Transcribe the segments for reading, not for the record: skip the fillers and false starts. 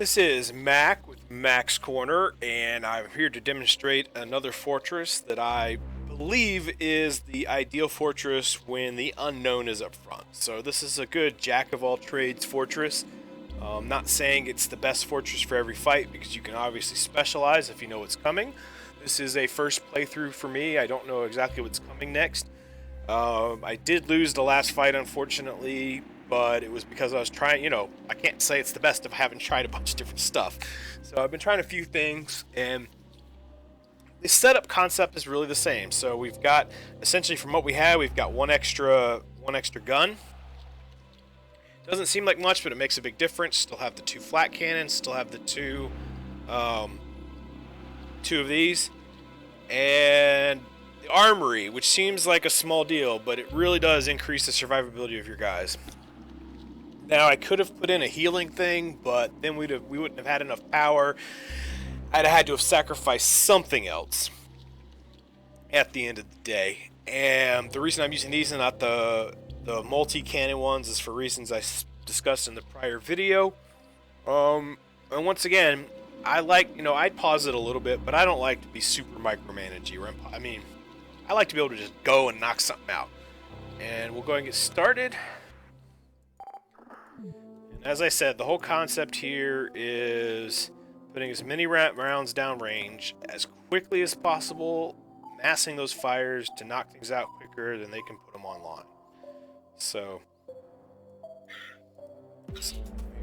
This is Mac with Mac's Corner, and I'm here to demonstrate another fortress that I believe is the ideal fortress when the unknown is up front. So this is a good jack-of-all-trades fortress. Not saying it's the best fortress for every fight, because you can obviously specialize if you know what's coming. This is a first playthrough for me. I don't know exactly what's coming next. I did lose the last fight, unfortunately, but it was because I was trying, I can't say it's the best if I haven't tried a bunch of different stuff. So I've been trying a few things, and the setup concept is really the same. So we've got, essentially from what we had, we've got one extra gun. Doesn't seem like much, but it makes a big difference. Still have the two flat cannons, still have the two of these, and the armory, which seems like a small deal, but it really does increase the survivability of your guys. Now, I could have put in a healing thing, but then we wouldn't have had enough power. I'd have had to have sacrificed something else at the end of the day. And the reason I'm using these and not the multi-cannon ones is for reasons I discussed in the prior video. And once again, I like, I'd pause it a little bit, but I don't like to be super micromanagey. I like to be able to just go and knock something out. And we'll go and get started. And as I said, the whole concept here is putting as many rounds downrange as quickly as possible, massing those fires to knock things out quicker than they can put them online. So,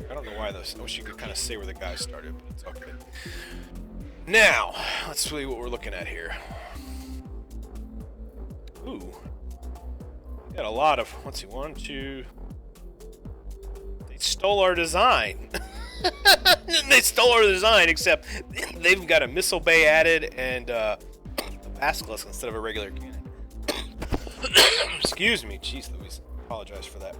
I don't know why this. I wish you could kind of say where the guy started, but it's all good. Now, let's see what we're looking at here. Ooh. Got a lot of, let's see, 1, 2. They stole our design. They stole our design, except they've got a missile bay added and a basilisk instead of a regular cannon. Excuse me, jeez Louise. Apologize for that.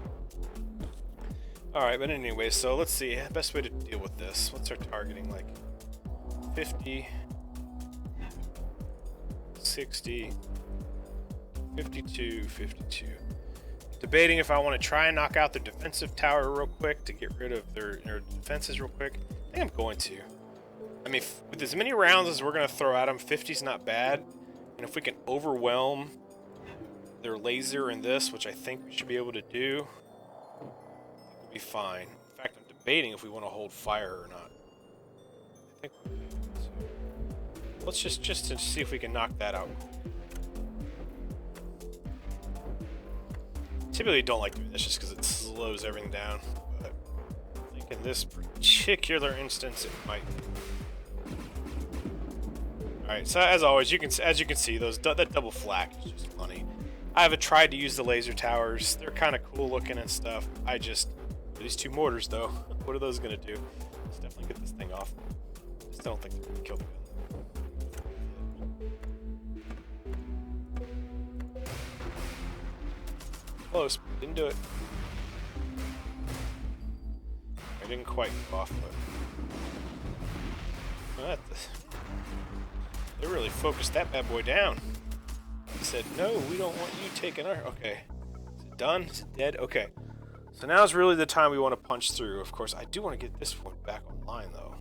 Alright, but anyway, so let's see. The best way to deal with this. What's our targeting? Like 50, 60, 52, 52. Debating if I want to try and knock out their defensive tower real quick to get rid of their defenses real quick. I think I'm going to. I mean, with as many rounds as we're going to throw at them, 50's not bad. And if we can overwhelm their laser in this, which I think we should be able to do, we'll be fine. In fact, I'm debating if we want to hold fire or not. I think we'll be able to. Let's just to see if we can knock that out. Typically don't like doing this just because it slows everything down, but I think in this particular instance it might be. Alright, so as always, as you can see, that double flak is just funny. I haven't tried to use the laser towers. They're kind of cool looking and stuff. These two mortars though, what are those going to do? Let's definitely get this thing off. I just don't think they're going to kill the gun. Close, didn't do it. I didn't quite go off, but they really focused that bad boy down. He said, "No, we don't want you taking our." Okay, is it done? Is it dead? Okay, so now is really the time we want to punch through. Of course, I do want to get this one back online though.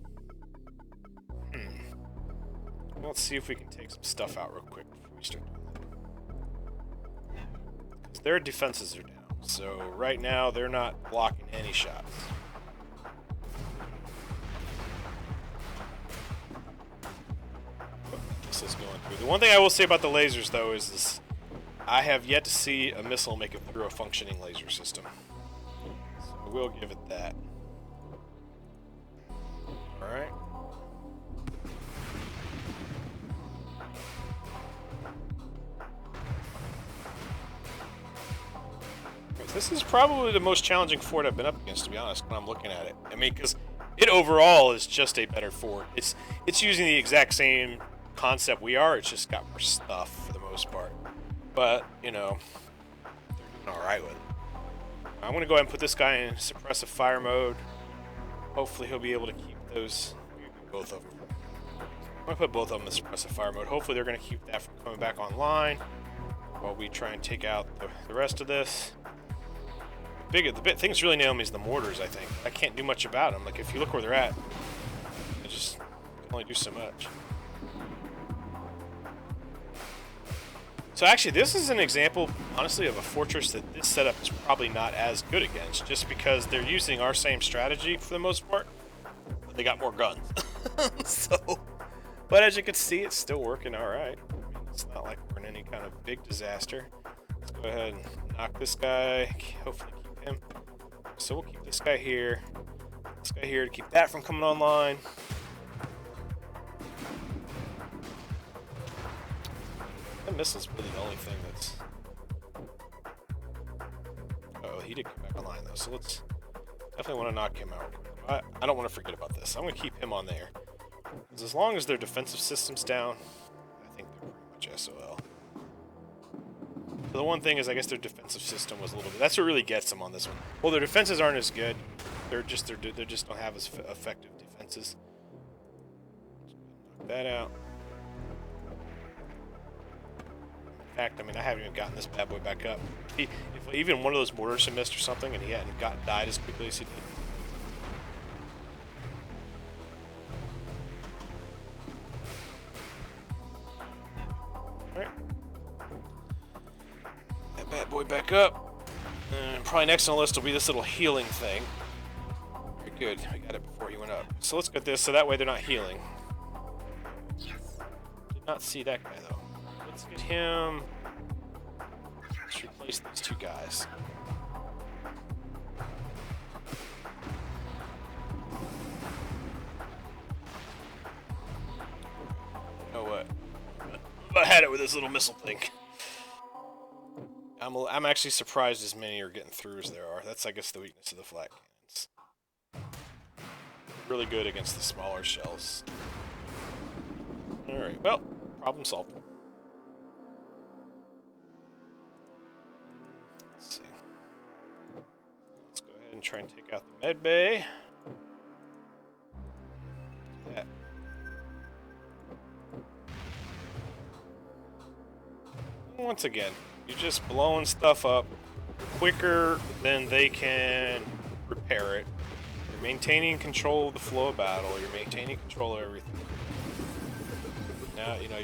Let's see if we can take some stuff out real quick before we start doing that. Their defenses are down, so right now they're not blocking any shots. This is going through. The one thing I will say about the lasers, though, is this: I have yet to see a missile make it through a functioning laser system. So we'll give it that. All right. This is probably the most challenging fort I've been up against, to be honest, when I'm looking at it. I mean, because it overall is just a better fort. It's using the exact same concept we are, it's just got more stuff for the most part. But, they're doing alright with it. I'm going to go ahead and put this guy in suppressive fire mode. Hopefully he'll be able to keep those, both of them. I'm going to put both of them in suppressive fire mode. Hopefully they're going to keep that from coming back online while we try and take out the rest of this. The thing that's really nailing me is the mortars, I think. I can't do much about them. Like, if you look where they're at, just can only do so much. So actually, this is an example, honestly, of a fortress that this setup is probably not as good against, just because they're using our same strategy for the most part, but they got more guns. So, but as you can see, it's still working all right. I mean, it's not like we're in any kind of big disaster. Let's go ahead and knock this guy. Hopefully keep him. So we'll keep this guy here. This guy here to keep that from coming online. That missile's really the only thing that's... Oh, he did come back online though, so let's definitely want to knock him out. I don't want to forget about this. I'm going to keep him on there. Because as long as their defensive system's down, I think they're pretty much SOL. So the one thing is, I guess their defensive system was a little bit... That's what really gets them on this one. Well, their defenses aren't as good. They just don't have as effective defenses. Knock that out. In fact, I mean, I haven't even gotten this bad boy back up. If even one of those mortars had missed or something, and he hadn't died as quickly as he did. All right, that bad boy back up. And probably next on the list will be this little healing thing. Very good. We got it before he went up. So let's get this so that way they're not healing. Did not see that guy though. Let's get him. Let's replace these two guys. You know what? I had it with this little missile thing. I'm actually surprised as many are getting through as there are. That's, I guess, the weakness of the flat cannons. Really good against the smaller shells. Alright, well, problem solved. Let's see. Let's go ahead and try and take out the med bay. Yeah. Once again, you're just blowing stuff up quicker than they can repair it. You're maintaining control of the flow of battle. You're maintaining control of everything. Now, you know,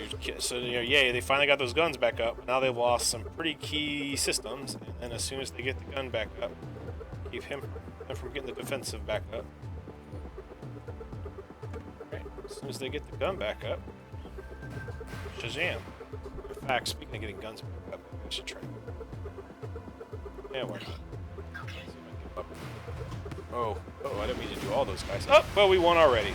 yay, they finally got those guns back up. Now they've lost some pretty key systems, and as soon as they get the gun back up, keep him from getting the defensive back up. Right. As soon as they get the gun back up, Shazam. In fact, speaking of getting guns back up, I should try. Yeah, why not? Oh, I didn't mean to do all those guys. Oh, well, we won already.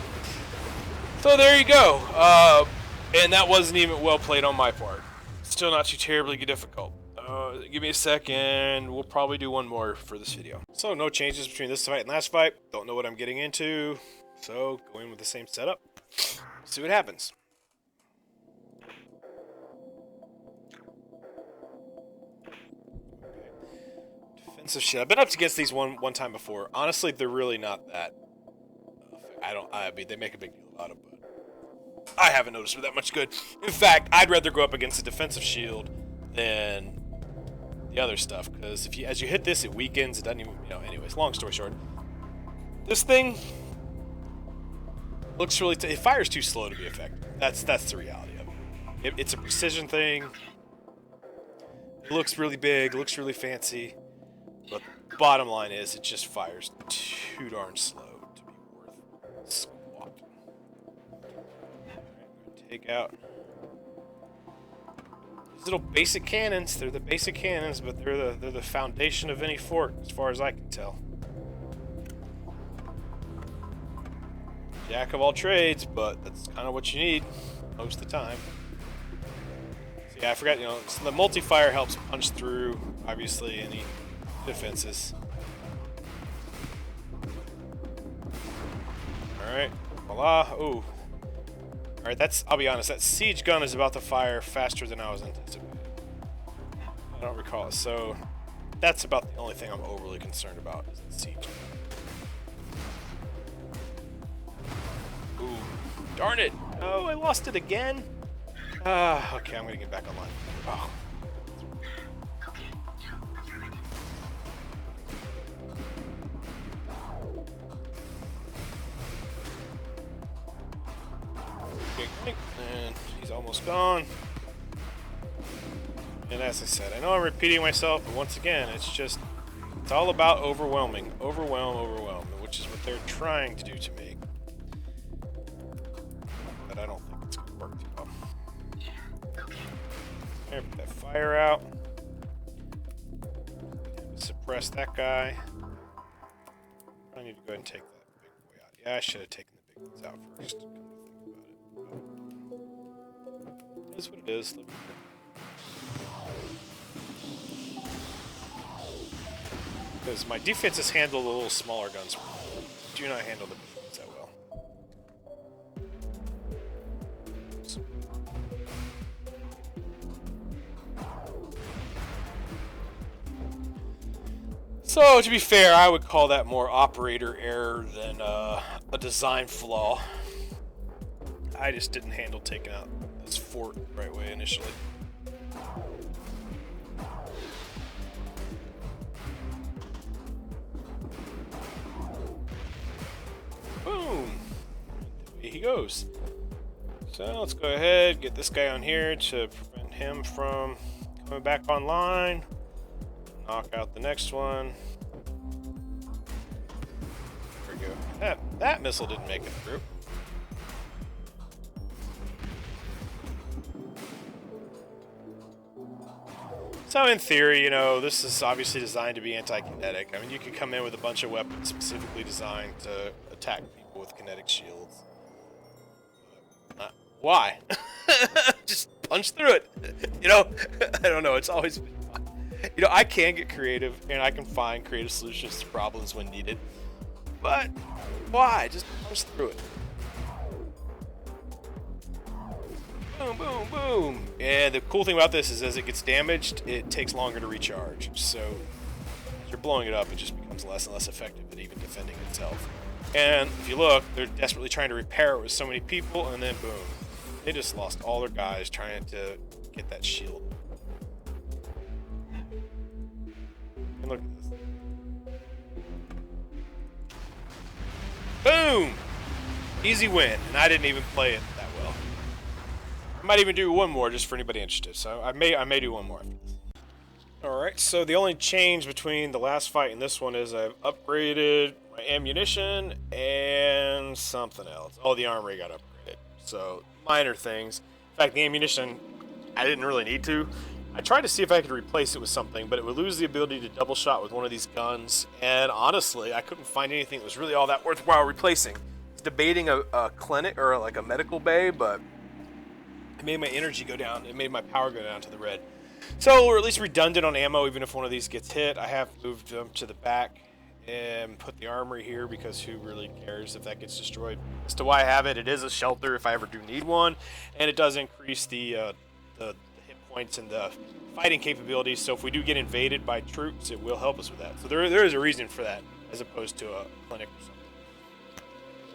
So there you go. And that wasn't even well played on my part. Still not too terribly difficult. Give me a second. We'll probably do one more for this video. So no changes between this fight and last fight. Don't know what I'm getting into. So go in with the same setup. See what happens. Defensive shit. I've been up against these one time before. Honestly, they're really not that. I mean, they make a big deal about it, but I haven't noticed they're that much good. In fact, I'd rather go up against a defensive shield than the other stuff, because as you hit this, it weakens. It doesn't even, anyways, long story short, this thing looks really, it fires too slow to be effective. That's the reality of it. It's a precision thing. It looks really big, looks really fancy, but the bottom line is it just fires too darn slow to be worth squat. Take out these little basic cannons. They're the basic cannons, but they're the foundation of any fort, as far as I can tell. Jack of all trades, but that's kind of what you need most of the time. So yeah, I forgot. So the multi-fire helps punch through, obviously, any defenses. All right, voila. Ooh. Alright, I'll be honest, that siege gun is about to fire faster than I was anticipating. I don't recall it, so that's about the only thing I'm overly concerned about is the siege gun. Ooh, darn it! Oh, I lost it again? Okay, I'm gonna get back online. Oh. He's almost gone. And as I said, I know I'm repeating myself, but once again, it's all about overwhelming. Overwhelm, which is what they're trying to do to me. But I don't think it's going to work too well. There, put that fire out. Suppress that guy. I need to go ahead and take that big boy out. Yeah, I should have taken the big ones out first. Come to think about it. It is what it is. Because my defenses handle the little smaller guns. Do not handle the big ones that well. So, to be fair, I would call that more operator error than a design flaw. I just didn't handle taking out this fort the right way initially. Boom! Away he goes. So, let's go ahead, get this guy on here to prevent him from coming back online. Knock out the next one. There we go. That missile didn't make it through. So in theory, you know, this is obviously designed to be anti-kinetic. I mean, you could come in with a bunch of weapons specifically designed to attack people with kinetic shields. Why? Just punch through it. You know, I don't know. It's always been fun. You know, I can get creative, and I can find creative solutions to problems when needed. But why? Just punch through it. Boom, boom, boom. And the cool thing about this is as it gets damaged, it takes longer to recharge. So as you're blowing it up, it just becomes less and less effective at even defending itself. And if you look, they're desperately trying to repair it with so many people, and then boom. They just lost all their guys trying to get that shield. And look at this. Boom! Easy win, and I didn't even play it that well. I might even do one more just for anybody interested, so I may do one more after this. Alright, so the only change between the last fight and this one is I've upgraded my ammunition and something else. Oh, the armory got upgraded. So, minor things. In fact, the ammunition, I didn't really need to. I tried to see if I could replace it with something, but it would lose the ability to double shot with one of these guns, and honestly, I couldn't find anything that was really all that worthwhile replacing. I was debating a clinic or like a medical bay, but it made my energy go down. It made my power go down to the red. So we're at least redundant on ammo, even if one of these gets hit. I have moved them to the back and put the armory here because who really cares if that gets destroyed? As to why I have it, it is a shelter if I ever do need one, and it does increase the hit points and the fighting capabilities. So if we do get invaded by troops, it will help us with that. So there is a reason for that, as opposed to a clinic or something.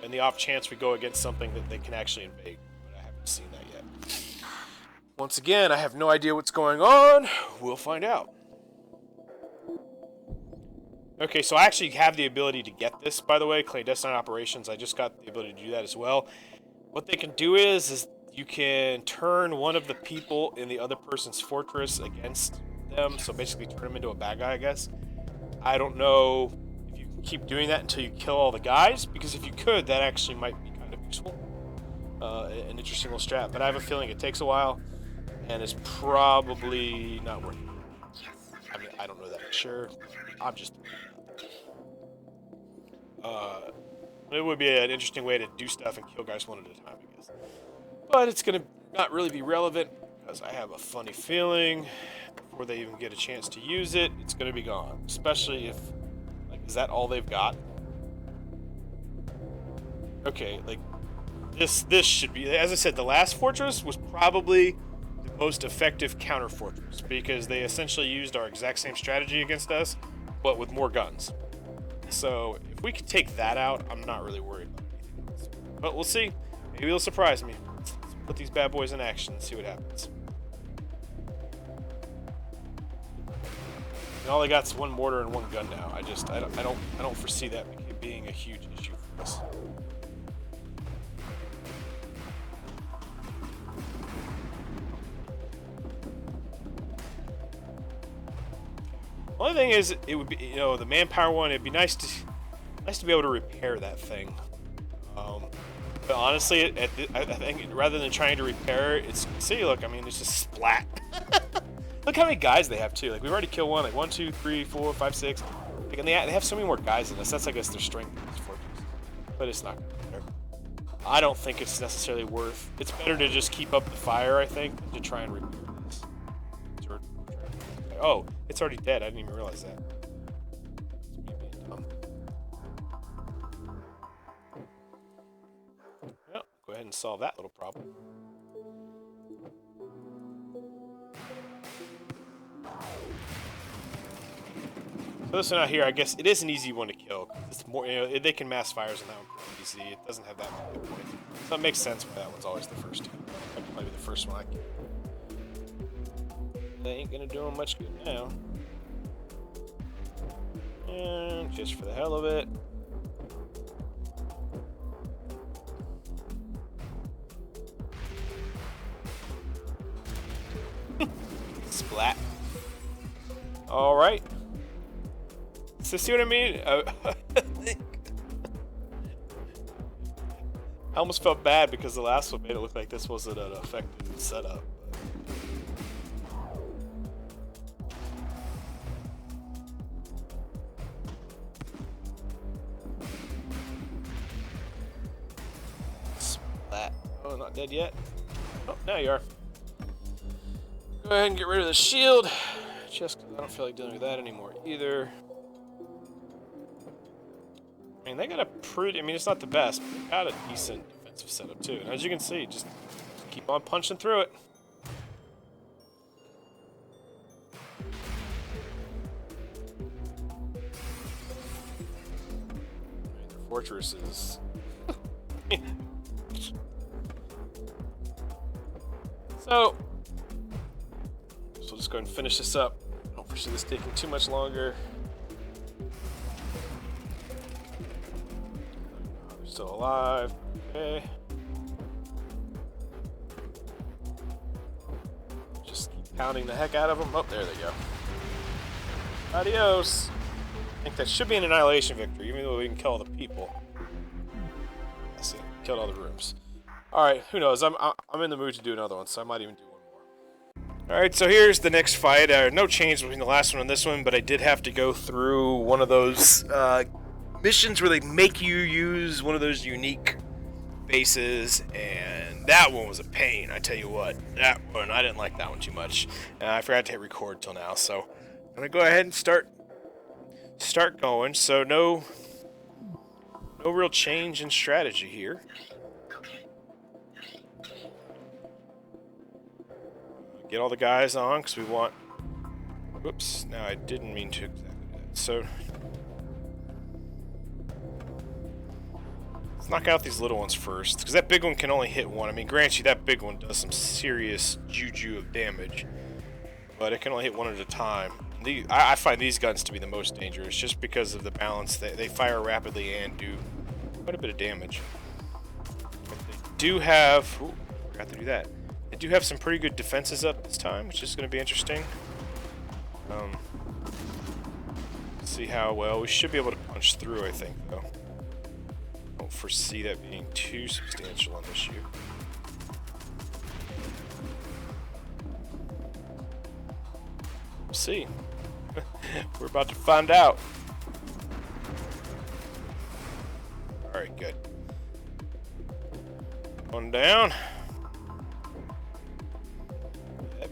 And the off chance we go against something that they can actually invade, but I haven't seen that yet. Once again, I have no idea what's going on. We'll find out. Okay, so I actually have the ability to get this, by the way, clandestine operations. I just got the ability to do that as well. What they can do is you can turn one of the people in the other person's fortress against them. So basically turn them into a bad guy, I guess. I don't know if you can keep doing that until you kill all the guys, because if you could, that actually might be kind of useful. An interesting little strat, but I have a feeling it takes a while, and it's probably not worth it. I mean, I don't know that for sure. I'm just... it would be an interesting way to do stuff and kill guys one at a time, I guess. But it's going to not really be relevant, because I have a funny feeling before they even get a chance to use it, it's going to be gone. Especially if, like, is that all they've got? Okay, like, this should be, as I said, the last fortress was probably the most effective counter fortress, because they essentially used our exact same strategy against us, but with more guns. So if we could take that out, I'm not really worried about anything else. But we'll see. Maybe it'll surprise me. Let's put these bad boys in action and see what happens. And all I got is one mortar and one gun now. I don't foresee that being a huge issue for us. Only thing is, it would be, you know, the manpower one. It'd be nice to be able to repair that thing. But honestly, I think rather than trying to repair it, it's see. Look, I mean, it's just splat. Look how many guys they have too. Like we've already killed one. Like 1, 2, 3, 4, 5, 6. Like, and they have so many more guys in this. That's I guess their strength in these fortresses. But it's not gonna matter. I don't think it's necessarily worth. It's better to just keep up the fire, I think, than to try and repair this. Oh, it's already dead. I didn't even realize that. It's me being dumb. Well, go ahead and solve that little problem. So this one out here, I guess it is an easy one to kill. It's more, you know, they can mass fires on that one pretty easy. It doesn't have that many hit points, so it makes sense why that one's always the first. That might be the first one I kill. They ain't gonna do them much good now. And just for the hell of it. Splat. Alright. So see what I mean? I almost felt bad because the last one made it look like this wasn't an effective setup. Splat. Oh, not dead yet. Oh, now you are. Go ahead and get rid of the shield. Just because I don't feel like dealing with that anymore either. I mean, they got a pretty... I mean, it's not the best, but they got a decent defensive setup, too. And as you can see, just keep on punching through it. Their fortress is... So we'll just go ahead and finish this up. I don't foresee this taking too much longer. They're still alive. Okay. Just keep pounding the heck out of them. Oh, there they go. Adios. I think that should be an annihilation victory, even though we can kill all the people. I see. Killed all the rooms. Alright, who knows? I'm in the mood to do another one, so I might even do one more. Alright, so here's the next fight. No change between the last one and this one, but I did have to go through one of those missions where they make you use one of those unique bases, and that one was a pain, I tell you what. That one, I didn't like that one too much. I forgot to hit record till now, so I'm going to go ahead and start going. So no real change in strategy here. Get all the guys on, because we want... Whoops, no, I didn't mean to exactly do that. So... let's knock out these little ones first, because that big one can only hit one. I mean, grant you, that big one does some serious juju of damage, but it can only hit one at a time. I find these guns to be the most dangerous, just because of the balance. They fire rapidly and do quite a bit of damage. But they do have... Ooh, forgot to do that. They do have some pretty good defenses up this time, which is going to be interesting. See how well we should be able to punch through, I think, though. Don't foresee that being too substantial an issue. We'll see. We're about to find out. Alright, good. One down.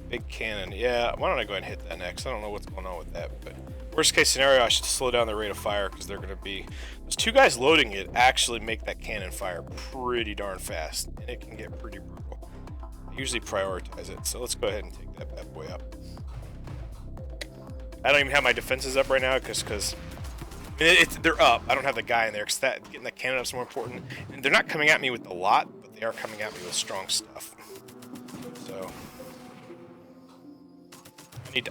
Big cannon. Yeah, why don't I go ahead and hit that next? I don't know what's going on with that, but worst case scenario, I should slow down the rate of fire because they're going to be... Those two guys loading it actually make that cannon fire pretty darn fast, and it can get pretty brutal. I usually prioritize it, so let's go ahead and take that bad boy up. I don't even have my defenses up right now because they're up. I don't have the guy in there because getting that cannon up is more important. And they're not coming at me with a lot, but they are coming at me with strong stuff. So...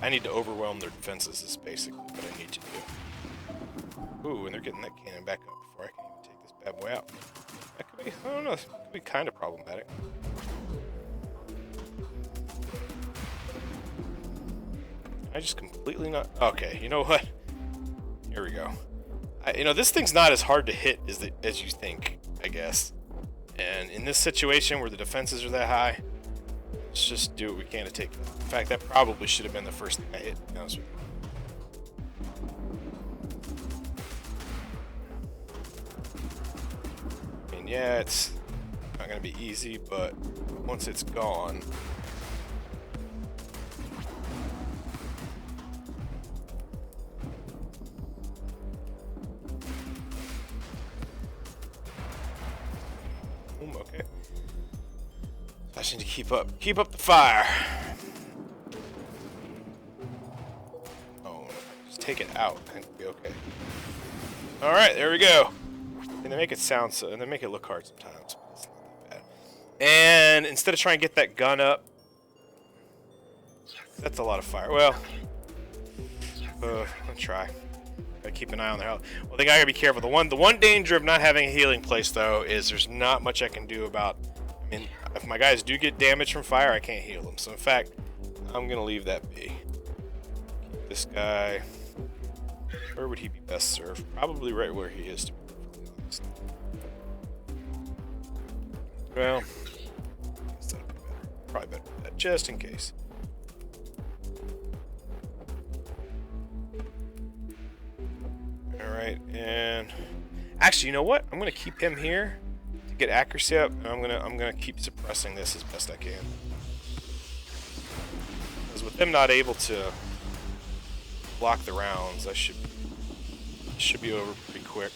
I need to overwhelm their defenses is basically what I need to do. Ooh, and they're getting that cannon back up before I can even take this bad boy out. That could be, I don't know, it could be kind of problematic. I just completely not... Okay, you know what? Here we go. You know, this thing's not as hard to hit as you think, I guess. And in this situation where the defenses are that high, let's just do what we can to take them. In fact, that probably should have been the first thing I hit, to be honest with you. I mean, yeah, it's not going to be easy, but once it's gone... Okay. I just need to keep up the fire. Oh, just take it out. I think we'll be okay. All right, there we go. And they make it sound so, and they make it look hard sometimes, but it's not that bad. And instead of trying to get that gun up, that's a lot of fire. Well, I'll try. Gotta keep an eye on their health. Well, they gotta be careful. The one danger of not having a healing place, though, is there's not much I can do about... I mean, if my guys do get damaged from fire, I can't heal them. So, in fact, I'm gonna leave that be. Keep this guy... Where would he be best served? Probably right where he is, to be perfectly honest. Well... Probably better than that, just in case. Alright, and actually, you know what? I'm gonna keep him here to get accuracy up, and I'm gonna keep suppressing this as best I can. Because with them not able to block the rounds, I should be over pretty quick.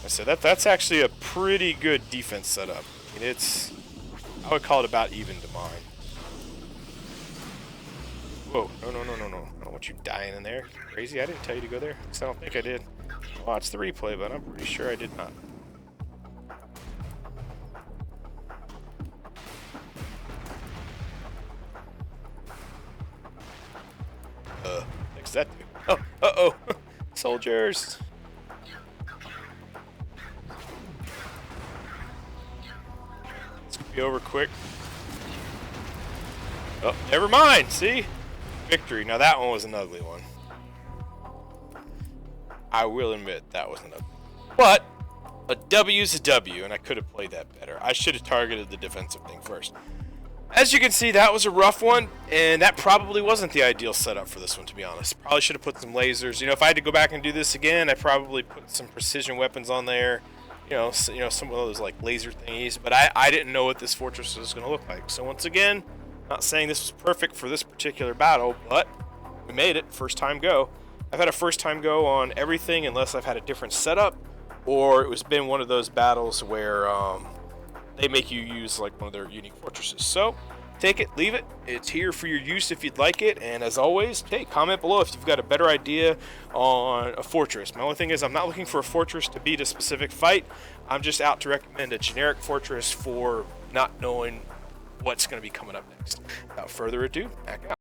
I said that's actually a pretty good defense setup. I mean, I would call it about even to mine. Whoa, no. I don't want you dying in there. Crazy, I didn't tell you to go there. At least I don't think I did. Watch the replay, but I'm pretty sure I did not. What's that do? Oh, uh-oh. Soldiers. It's gonna be over quick. Oh, never mind. See? Victory. Now that one was an ugly one. I will admit that was an ugly one. But a W's a W, and I could have played that better. I should have targeted the defensive thing first. As you can see, that was a rough one, and that probably wasn't the ideal setup for this one, to be honest. Probably should have put some lasers. You know, if I had to go back and do this again, I probably put some precision weapons on there. You know, some of those like laser thingies. But I didn't know what this fortress was going to look like. So once again, not saying this was perfect for this particular battle, but we made it. First time go. I've had a first time go on everything unless I've had a different setup, or it was been one of those battles where they make you use like one of their unique fortresses. So take it, leave it. It's here for your use if you'd like it. And as always, hey, comment below if you've got a better idea on a fortress. My only thing is I'm not looking for a fortress to beat a specific fight. I'm just out to recommend a generic fortress for not knowing what's going to be coming up next. Without further ado, back out.